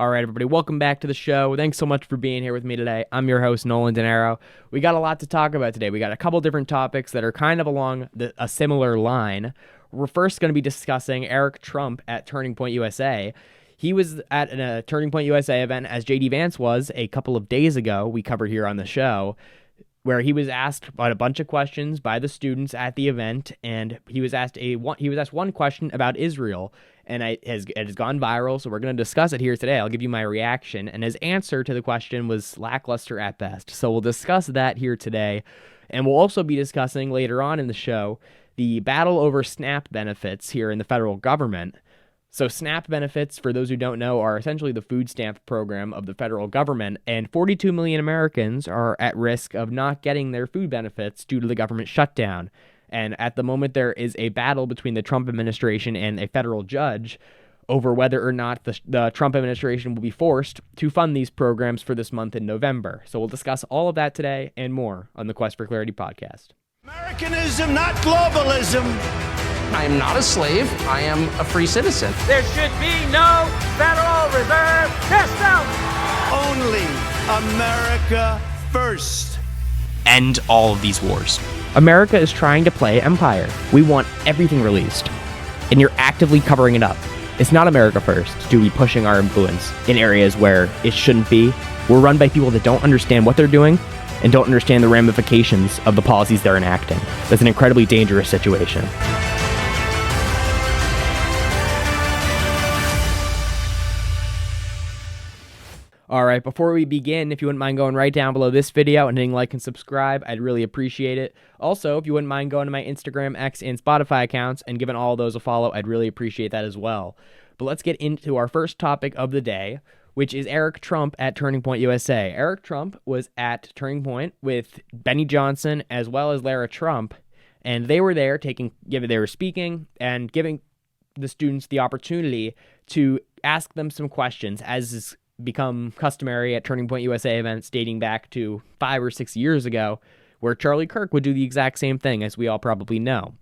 All right, everybody, welcome back to the show. Thanks so much for being here with me today. I'm your host, Nolan. We got a lot to talk about today. We got a couple different topics that are kind of along a similar line. We're first going to be discussing Eric Trump at Turning Point USA. He was at a Turning Point USA event, as J.D. Vance was a couple of days ago, we covered here on the show, where he was asked about a bunch of questions by the students at the event, and he was asked one question about Israel, and it has gone viral, so we're going to discuss it here today. I'll give you my reaction, and his answer to the question was lackluster at best. So we'll discuss that here today, and we'll also be discussing later on in the show the battle over SNAP benefits here in the federal government. So SNAP benefits, for those who don't know, are essentially the food stamp program of the federal government, and 42 million Americans are at risk of not getting their food benefits due to the government shutdown. And at the moment, there is a battle between the Trump administration and a federal judge over whether or not the Trump administration will be forced to fund these programs for this month in November. So we'll discuss all of that today and more on the Quest for Clarity podcast. Americanism, not globalism. I am not a slave. I am a free citizen. There should be no Federal Reserve System. Only America first. End all of these wars. America is trying to play empire. We want everything released, and you're actively covering it up. It's not America first to be pushing our influence in areas where it shouldn't be. We're run by people that don't understand what they're doing and don't understand the ramifications of the policies they're enacting. That's an incredibly dangerous situation. All right, before we begin, if you wouldn't mind going right down below this video and hitting like and subscribe, I'd really appreciate it. Also, if you wouldn't mind going to my Instagram, X, and Spotify accounts and giving all of those a follow, I'd really appreciate that as well. But let's get into our first topic of the day, which is Eric Trump at Turning Point USA. Eric Trump was at Turning Point with Benny Johnson as well as Lara Trump, and they were there they were speaking and giving the students the opportunity to ask them some questions, as is become customary at Turning Point USA events dating back to 5 or 6 years ago, where Charlie Kirk would do the exact same thing, as we all probably know.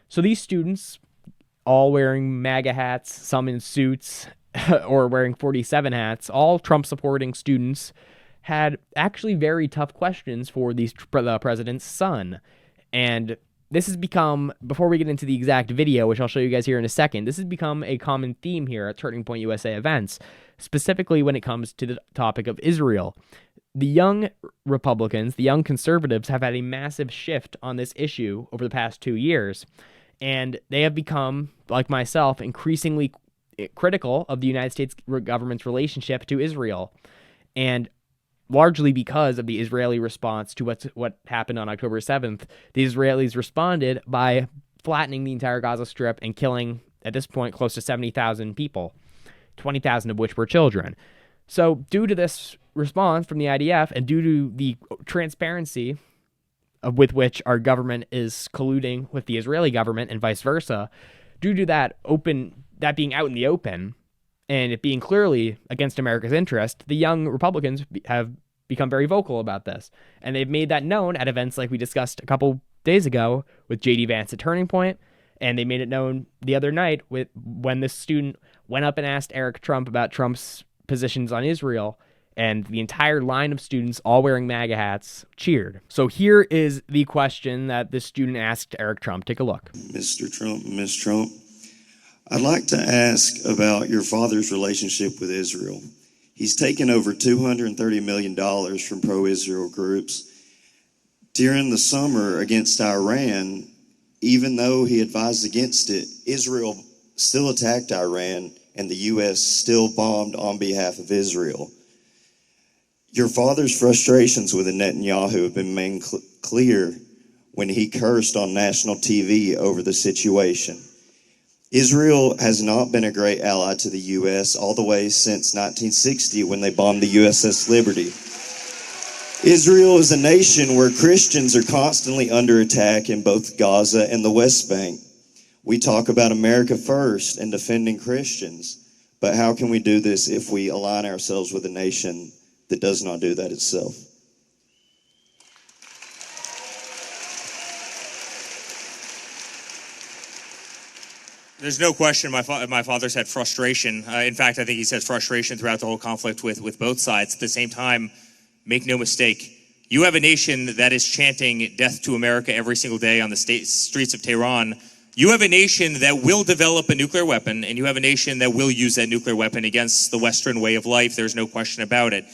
So these students, all wearing MAGA hats, some in suits, or wearing 47 hats, all Trump-supporting students, had actually very tough questions for the president's son. And this has become, before we get into the exact video, which I'll show you guys here in a second, this has become a common theme here at Turning Point USA events, specifically when it comes to the topic of Israel. The young Republicans, the young conservatives, have had a massive shift on this issue over the past 2 years, and they have become, like myself, increasingly critical of the United States government's relationship to Israel, and largely because of the Israeli response to what happened on October 7th, the Israelis responded by flattening the entire Gaza Strip and killing, at this point, close to 70,000 people, 20,000 of which were children. So due to this response from the IDF and due to the transparency with which our government is colluding with the Israeli government and vice versa, due to that being out in the open, and it being clearly against America's interest, the young Republicans have become very vocal about this. And they've made that known at events like we discussed a couple days ago with J.D. Vance at Turning Point, and they made it known the other night when this student went up and asked Eric Trump about Trump's positions on Israel, and the entire line of students, all wearing MAGA hats, cheered. So here is the question that this student asked Eric Trump. Take a look. Mr. Trump, Ms. Trump, I'd like to ask about your father's relationship with Israel. He's taken over $230 million from pro-Israel groups. During the summer against Iran, even though he advised against it, Israel still attacked Iran, and the U.S. still bombed on behalf of Israel. Your father's frustrations with Netanyahu have been made clear when he cursed on national TV over the situation. Israel has not been a great ally to the U.S. all the way since 1960 when they bombed the USS Liberty. Israel is a nation where Christians are constantly under attack in both Gaza and the West Bank. We talk about America first and defending Christians, but how can we do this if we align ourselves with a nation that does not do that itself? There's no question my father's had frustration. In fact, I think he's had frustration throughout the whole conflict with both sides. At the same time, make no mistake, you have a nation that is chanting death to America every single day on the streets of Tehran. You have a nation that will develop a nuclear weapon, and you have a nation that will use that nuclear weapon against the Western way of life. There's no question about it.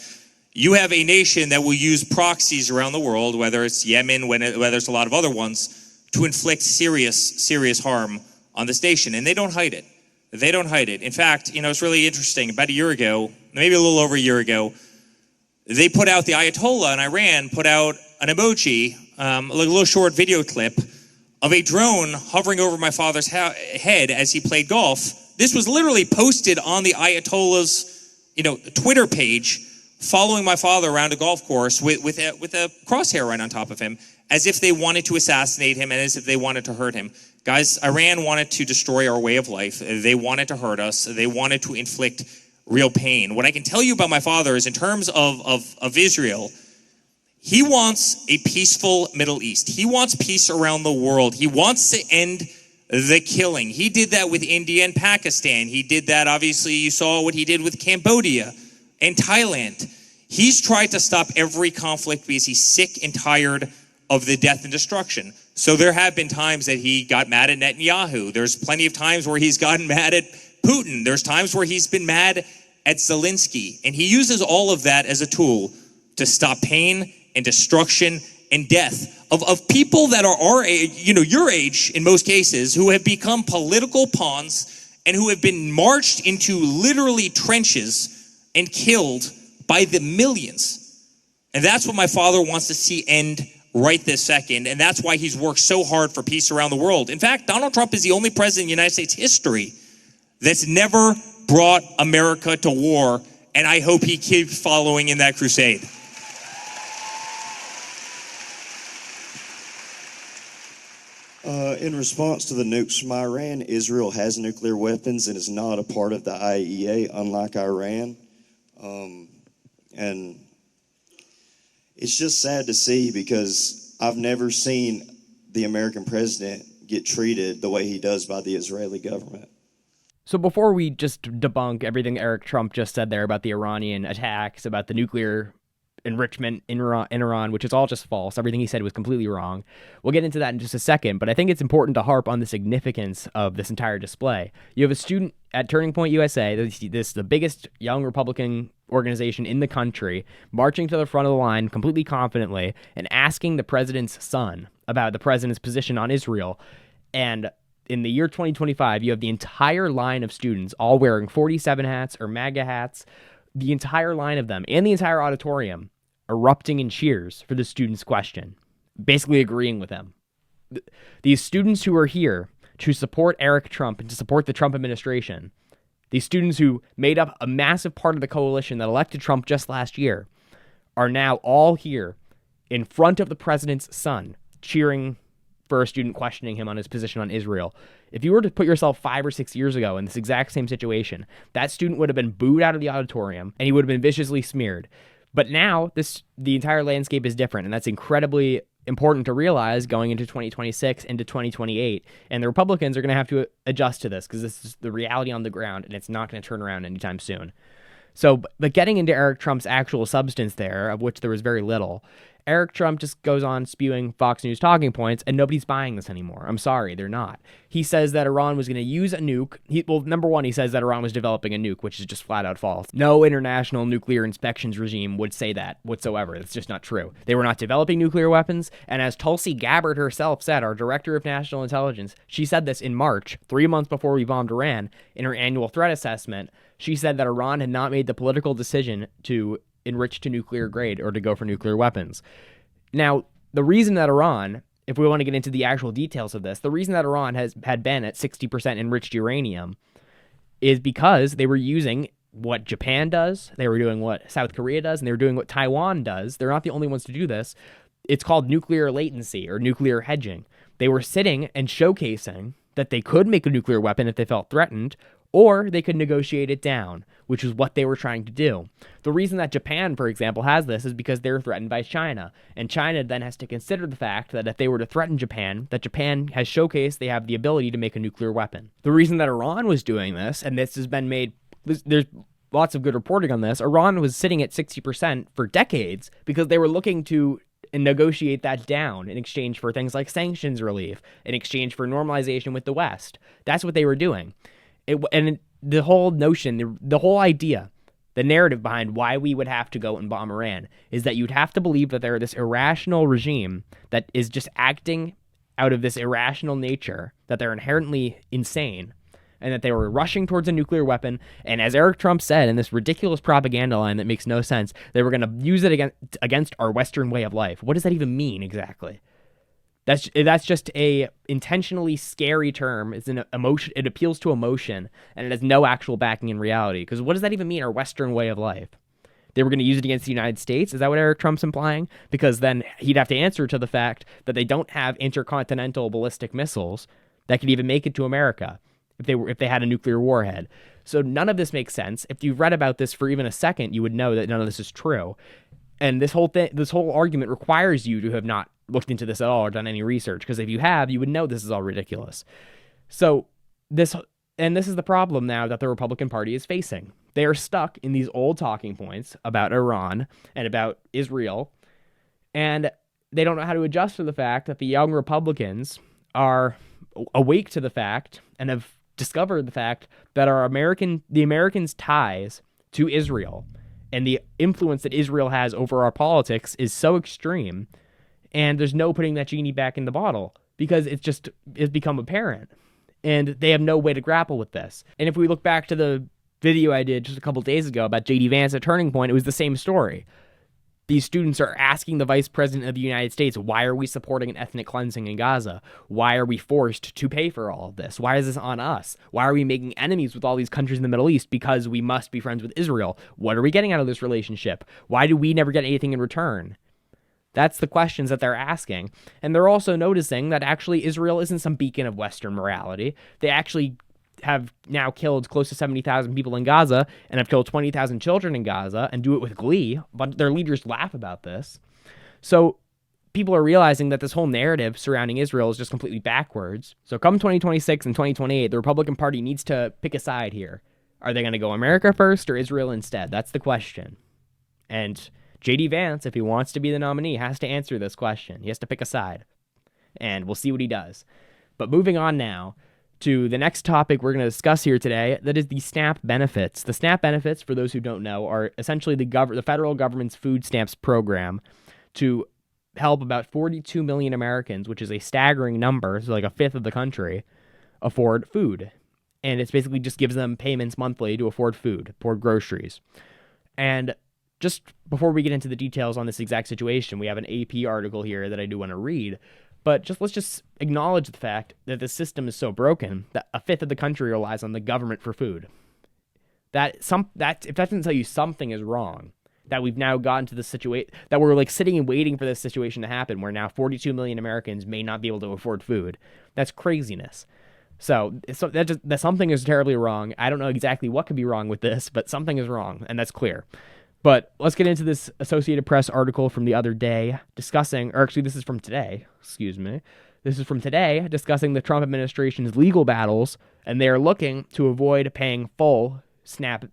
You have a nation that will use proxies around the world, whether it's Yemen, whether it's a lot of other ones, to inflict serious harm on this nation, and they don't hide it. They don't hide it. In fact, it's really interesting. About a year ago, maybe a little over a year ago, they put out, the Ayatollah in Iran put out an emoji, a little short video clip of a drone hovering over my father's head as he played golf. This was literally posted on the Ayatollah's, Twitter page, following my father around a golf course with a crosshair right on top of him, as if they wanted to assassinate him and as if they wanted to hurt him. Guys, Iran wanted to destroy our way of life. They wanted to hurt us. They wanted to inflict real pain. What I can tell you about my father is, in terms of Israel, he wants a peaceful Middle East. He wants peace around the world. He wants to end the killing. He did that with India and Pakistan. He did that, obviously, you saw what he did with Cambodia and Thailand. He's tried to stop every conflict because he's sick and tired of the death and destruction. So there have been times that he got mad at Netanyahu. There's plenty of times where he's gotten mad at Putin. There's times where he's been mad at Zelensky. And he uses all of that as a tool to stop pain and destruction and death of people that are our age, your age in most cases, who have become political pawns and who have been marched into literally trenches and killed by the millions. And that's what my father wants to see end right this second, and that's why he's worked so hard for peace around the world. In fact, Donald Trump is the only president in the United States history that's never brought America to war, and I hope he keeps following in that crusade. In response to the nukes from Iran, Israel has nuclear weapons and is not a part of the IAEA, unlike Iran. And it's just sad to see, because I've never seen the American president get treated the way he does by the Israeli government. So before we just debunk everything Eric Trump just said there about the Iranian attacks, about the nuclear enrichment in Iran, which is all just false. Everything he said was completely wrong. We'll get into that in just a second, but I think it's important to harp on the significance of this entire display. You have a student at Turning Point USA, the biggest young Republican organization in the country, marching to the front of the line completely confidently and asking the president's son about the president's position on Israel. And in the year 2025, you have the entire line of students all wearing 47 hats or MAGA hats, the entire line of them and the entire auditorium erupting in cheers for the student's question, basically agreeing with them. These students who are here to support Eric Trump and to support the Trump administration, these students who made up a massive part of the coalition that elected Trump just last year, are now all here in front of the president's son, cheering for a student questioning him on his position on Israel. If you were to put yourself 5 or 6 years ago in this exact same situation, that student would have been booed out of the auditorium and he would have been viciously smeared. But now the entire landscape is different, and that's incredibly important to realize going into 2026, into 2028. And the Republicans are going to have to adjust to this, because this is the reality on the ground, and it's not going to turn around anytime soon. So, but getting into Eric Trump's actual substance there, of which there was very little, Eric Trump just goes on spewing Fox News talking points, and nobody's buying this anymore. I'm sorry, they're not. He says that Iran was going to use a nuke. Number one, he says that Iran was developing a nuke, which is just flat out false. No international nuclear inspections regime would say that whatsoever. It's just not true. They were not developing nuclear weapons, and as Tulsi Gabbard herself said, our director of national intelligence, she said this in March, 3 months before we bombed Iran, in her annual threat assessment. She said that Iran had not made the political decision to enrich to nuclear grade or to go for nuclear weapons. Now, the reason that Iran, if we want to get into the actual details of this, the reason that Iran had been at 60% enriched uranium is because they were using what Japan does, they were doing what South Korea does, and they were doing what Taiwan does. They're not the only ones to do this. It's called nuclear latency or nuclear hedging. They were sitting and showcasing that they could make a nuclear weapon if they felt threatened, or they could negotiate it down, which is what they were trying to do. The reason that Japan, for example, has this is because they're threatened by China, and China then has to consider the fact that if they were to threaten Japan, that Japan has showcased they have the ability to make a nuclear weapon. The reason that Iran was doing this, and this has been made, there's lots of good reporting on this, Iran was sitting at 60% for decades because they were looking to negotiate that down in exchange for things like sanctions relief, in exchange for normalization with the West. That's what they were doing. The whole notion, the whole idea, the narrative behind why we would have to go and bomb Iran is that you'd have to believe that they're this irrational regime that is just acting out of this irrational nature, that they're inherently insane, and that they were rushing towards a nuclear weapon. And as Eric Trump said in this ridiculous propaganda line that makes no sense, they were going to use it against our Western way of life. What does that even mean exactly? That's just a intentionally scary term. It's an emotion. It appeals to emotion, and it has no actual backing in reality. Because what does that even mean, our Western way of life? They were going to use it against the United States? Is that what Eric Trump's implying? Because then he'd have to answer to the fact that they don't have intercontinental ballistic missiles that could even make it to America if they had a nuclear warhead. So none of this makes sense. If you've read about this for even a second, you would know that none of this is true. And this whole argument requires you to have not looked into this at all or done any research, because if you have, you would know this is all ridiculous. So this is the problem now that the Republican Party is facing. They are stuck in these old talking points about Iran and about Israel, and they don't know how to adjust to the fact that the young Republicans are awake to the fact and have discovered the fact that the Americans' ties to Israel and the influence that Israel has over our politics is so extreme, and there's no putting that genie back in the bottle because it's become apparent, and they have no way to grapple with this. And if we look back to the video I did just a couple days ago about J.D. Vance at Turning Point, it was the same story. These students are asking the Vice President of the United States, why are we supporting an ethnic cleansing in Gaza? Why are we forced to pay for all of this? Why is this on us? Why are we making enemies with all these countries in the Middle East? Because we must be friends with Israel. What are we getting out of this relationship? Why do we never get anything in return? That's the questions that they're asking. And they're also noticing that actually Israel isn't some beacon of Western morality. They actually have now killed close to 70,000 people in Gaza and have killed 20,000 children in Gaza and do it with glee, but their leaders laugh about this. So people are realizing that this whole narrative surrounding Israel is just completely backwards. So come 2026 and 2028, the Republican Party needs to pick a side here. Are they going to go America first or Israel instead? That's the question. And J.D. Vance, if he wants to be the nominee, has to answer this question. He has to pick a side. And we'll see what he does. But moving on now to the next topic we're going to discuss here today, that is the SNAP benefits. The SNAP benefits, for those who don't know, are essentially the federal government's food stamps program to help about 42 million Americans, which is a staggering number, so like a fifth of the country, afford food. And it's basically just gives them payments monthly to afford food, afford groceries. And just before we get into the details on this exact situation, we have an AP article here that I do want to read. But let's just acknowledge the fact that the system is so broken that a fifth of the country relies on the government for food. If that doesn't tell you something is wrong, that we've now gotten to the situation that we're like sitting and waiting for this situation to happen, where now 42 million Americans may not be able to afford food. That's craziness. So that something is terribly wrong. I don't know exactly what could be wrong with this, but something is wrong, and that's clear. But let's get into this Associated Press article from the other day discussing, or actually this is from today, This is from today discussing the Trump administration's legal battles, and they are looking to avoid paying full SNAP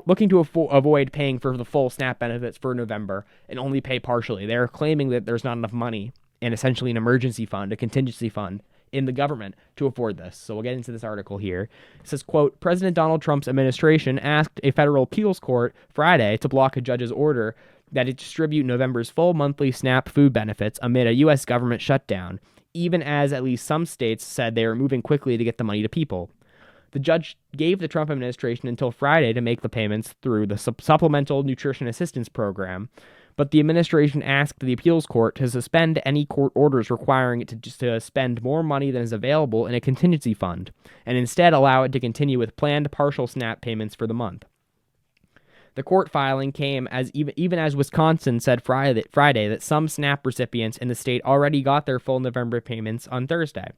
looking to avoid paying for the full SNAP benefits for November and only pay partially. They are claiming that there's not enough money in essentially an emergency fund, a contingency fund, in the government to afford this. So we'll get into this article here. It says, quote, President Donald Trump's administration asked a federal appeals court Friday to block a judge's order that it distribute November's full monthly SNAP food benefits amid a U.S. government shutdown, even as at least some states said they were moving quickly to get the money to people. The judge gave the Trump administration until Friday to make the payments through the Supplemental Nutrition Assistance Program, but the administration asked the appeals court to suspend any court orders requiring it to spend more money than is available in a contingency fund, and instead allow it to continue with planned partial SNAP payments for the month. The court filing came as even as Wisconsin said Friday that some SNAP recipients in the state already got their full November payments on Thursday.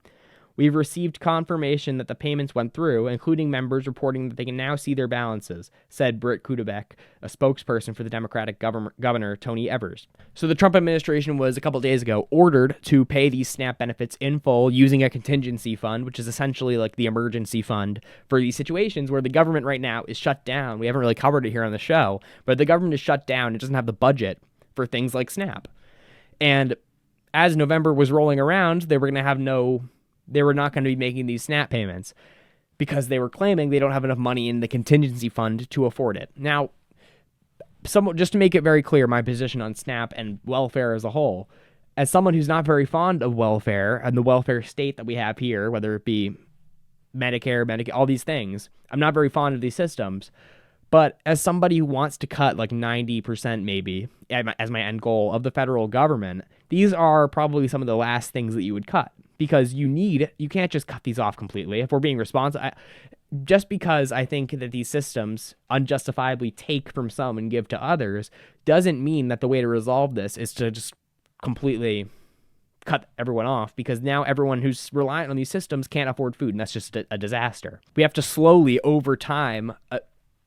We've received confirmation that the payments went through, including members reporting that they can now see their balances, said Britt Kudebeck, a spokesperson for the Democratic Governor Tony Evers. So the Trump administration was a couple days ago ordered to pay these SNAP benefits in full using a contingency fund, which is essentially like the emergency fund for these situations where the government right now is shut down. We haven't really covered it here on the show, but the government is shut down. It doesn't have the budget for things like SNAP. And as November was rolling around, they were not going to be making these SNAP payments because they were claiming they don't have enough money in the contingency fund to afford it. Now, just to make it very clear, my position on SNAP and welfare as a whole, as someone who's not very fond of welfare and the welfare state that we have here, whether it be Medicare, Medicaid, all these things, I'm not very fond of these systems. But as somebody who wants to cut like 90% maybe as my end goal of the federal government, these are probably some of the last things that you would cut because you can't just cut these off completely. If we're being responsible, just because I think that these systems unjustifiably take from some and give to others doesn't mean that the way to resolve this is to just completely cut everyone off, because now everyone who's reliant on these systems can't afford food, and that's just a disaster. We have to slowly, over time,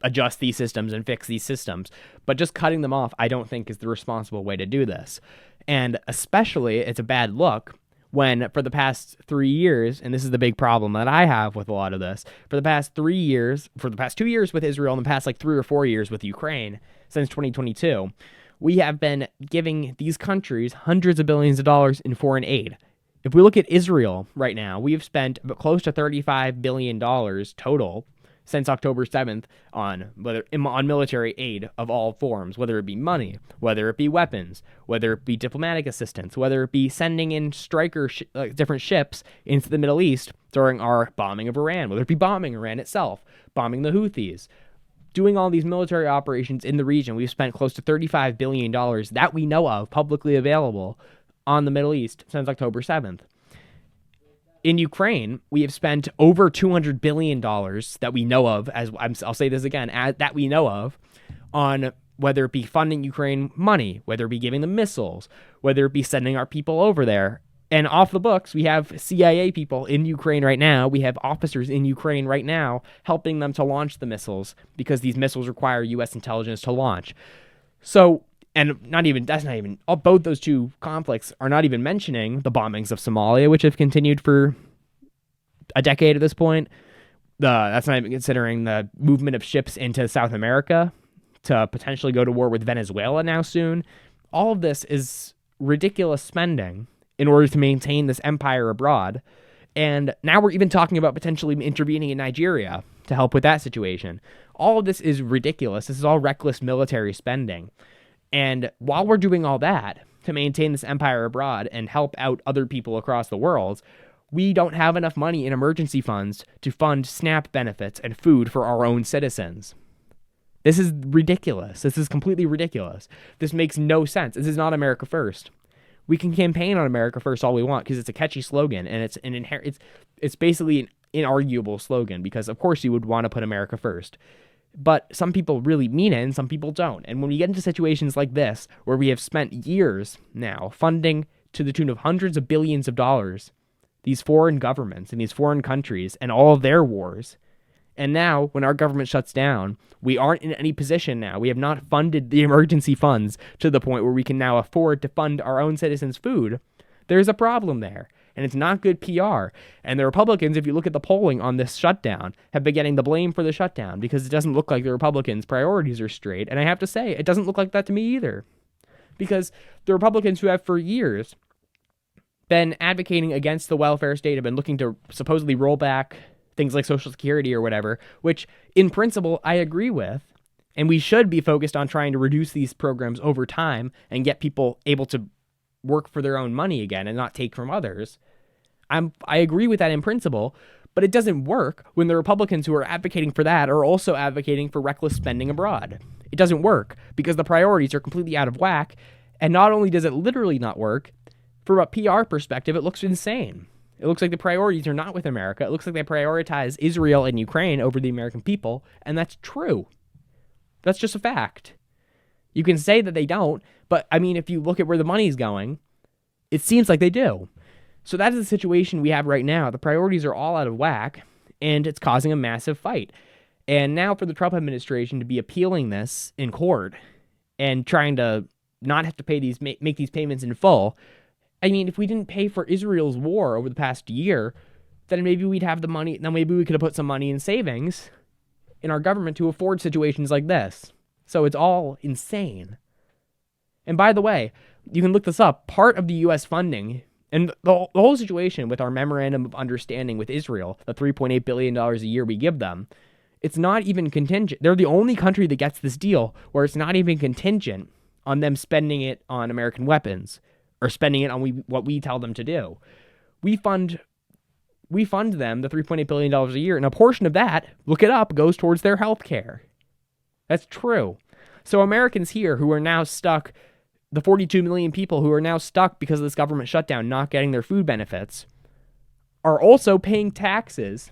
adjust these systems and fix these systems. But just cutting them off, I don't think is the responsible way to do this. And especially, it's a bad look when for the past 3 years, and this is the big problem that I have with a lot of this, for the past 2 years with Israel, and the past like 3 or 4 years with Ukraine, since 2022, we have been giving these countries hundreds of billions of dollars in foreign aid. If we look at Israel right now, we have spent close to $35 billion total since October 7th on military aid of all forms, whether it be money, whether it be weapons, whether it be diplomatic assistance, whether it be sending in different ships into the Middle East during our bombing of Iran, whether it be bombing Iran itself, bombing the Houthis, doing all these military operations in the region. We've spent close to $35 billion that we know of, publicly available, on the Middle East since October 7th. In Ukraine, we have spent over $200 billion that we know of, I'll say this again, that we know of, on whether it be funding Ukraine money, whether it be giving them missiles, whether it be sending our people over there. And off the books, we have CIA people in Ukraine right now. We have officers in Ukraine right now helping them to launch the missiles because these missiles require U.S. intelligence to launch. So, and both those two conflicts are not even mentioning the bombings of Somalia, which have continued for a decade at this point. That's not even considering the movement of ships into South America to potentially go to war with Venezuela now soon. All of this is ridiculous spending in order to maintain this empire abroad. And now we're even talking about potentially intervening in Nigeria to help with that situation. All of this is ridiculous. This is all reckless military spending. And while we're doing all that to maintain this empire abroad and help out other people across the world, we don't have enough money in emergency funds to fund SNAP benefits and food for our own citizens. This is ridiculous. This is completely ridiculous. This makes no sense. This is not America First. We can campaign on America First all we want because it's a catchy slogan, and it's basically an inarguable slogan because, of course, you would want to put America first. But some people really mean it and some people don't. And when we get into situations like this, where we have spent years now funding to the tune of hundreds of billions of dollars these foreign governments and these foreign countries and all of their wars, and now when our government shuts down, we aren't in any position now. We have not funded the emergency funds to the point where we can now afford to fund our own citizens' food. There's a problem there. And it's not good PR. And the Republicans, if you look at the polling on this shutdown, have been getting the blame for the shutdown because it doesn't look like the Republicans' priorities are straight. And I have to say, it doesn't look like that to me either. Because the Republicans who have for years been advocating against the welfare state, have been looking to supposedly roll back things like Social Security or whatever, which in principle I agree with. And we should be focused on trying to reduce these programs over time and get people able to work for their own money again and not take from others. I agree with that in principle, but it doesn't work when the Republicans who are advocating for that are also advocating for reckless spending abroad. It doesn't work because the priorities are completely out of whack, and not only does it literally not work, from a PR perspective, it looks insane. It looks like the priorities are not with America. It looks like they prioritize Israel and Ukraine over the American people, and that's true. That's just a fact. You can say that they don't, but I mean, if you look at where the money's going, it seems like they do. So that is the situation we have right now. The priorities are all out of whack, and it's causing a massive fight. And now for the Trump administration to be appealing this in court and trying to not have to pay these, make these payments in full. I mean, if we didn't pay for Israel's war over the past year, then maybe we'd have the money. Now maybe we could have put some money in savings in our government to afford situations like this. So it's all insane. And by the way, you can look this up. Part of the U.S. funding and the whole situation with our memorandum of understanding with Israel, the $3.8 billion a year we give them, it's not even contingent. They're the only country that gets this deal where it's not even contingent on them spending it on American weapons or spending it on what we tell them to do. We fund them the $3.8 billion a year, and a portion of that, look it up, goes towards their health care. That's true. So Americans here who are now stuck, the 42 million people who are now stuck because of this government shutdown, not getting their food benefits, are also paying taxes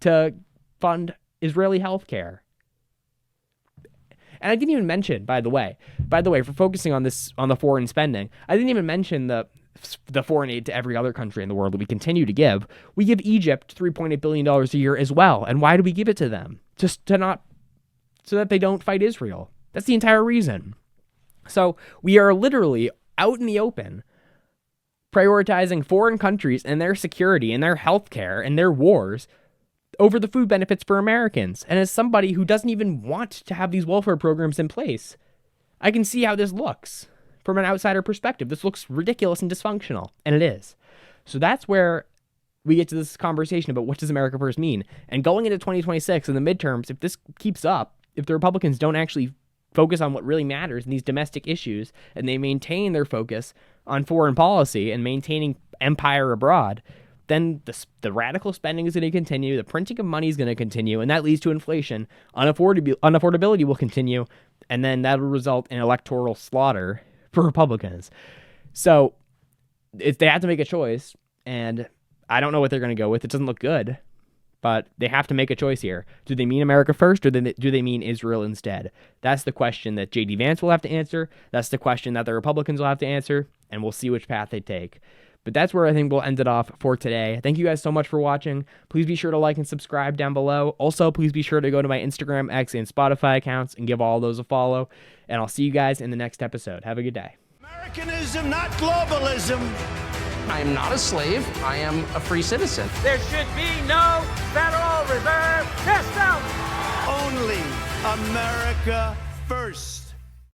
to fund Israeli healthcare. And I didn't even mention, by the way, for focusing on this, on the foreign spending, I didn't even mention the foreign aid to every other country in the world that we continue to give. We give Egypt $3.8 billion a year as well. And why do we give it to them? Just to not, so that they don't fight Israel. That's the entire reason. So we are literally out in the open prioritizing foreign countries and their security and their healthcare and their wars over the food benefits for Americans. And as somebody who doesn't even want to have these welfare programs in place, I can see how this looks from an outsider perspective. This looks ridiculous and dysfunctional, and it is. So that's where we get to this conversation about what does America First mean. And going into 2026 in the midterms, if this keeps up, if the Republicans don't actually focus on what really matters in these domestic issues, and they maintain their focus on foreign policy and maintaining empire abroad, then the radical spending is going to continue, the printing of money is going to continue, and that leads to inflation. Unaffordability will continue, and then that will result in electoral slaughter for Republicans. So they have to make a choice, and I don't know what they're going to go with. It doesn't look good, but they have to make a choice here. Do they mean America first, or do they mean Israel instead? That's the question that J.D. Vance will have to answer. That's the question that the Republicans will have to answer, and we'll see which path they take. But that's where I think we'll end it off for today. Thank you guys so much for watching. Please be sure to like and subscribe down below. Also, please be sure to go to my Instagram, X, and Spotify accounts and give all those a follow. And I'll see you guys in the next episode. Have a good day. Americanism, not globalism. I am not a slave. I am a free citizen. There should be no Federal Reserve System. Only America first.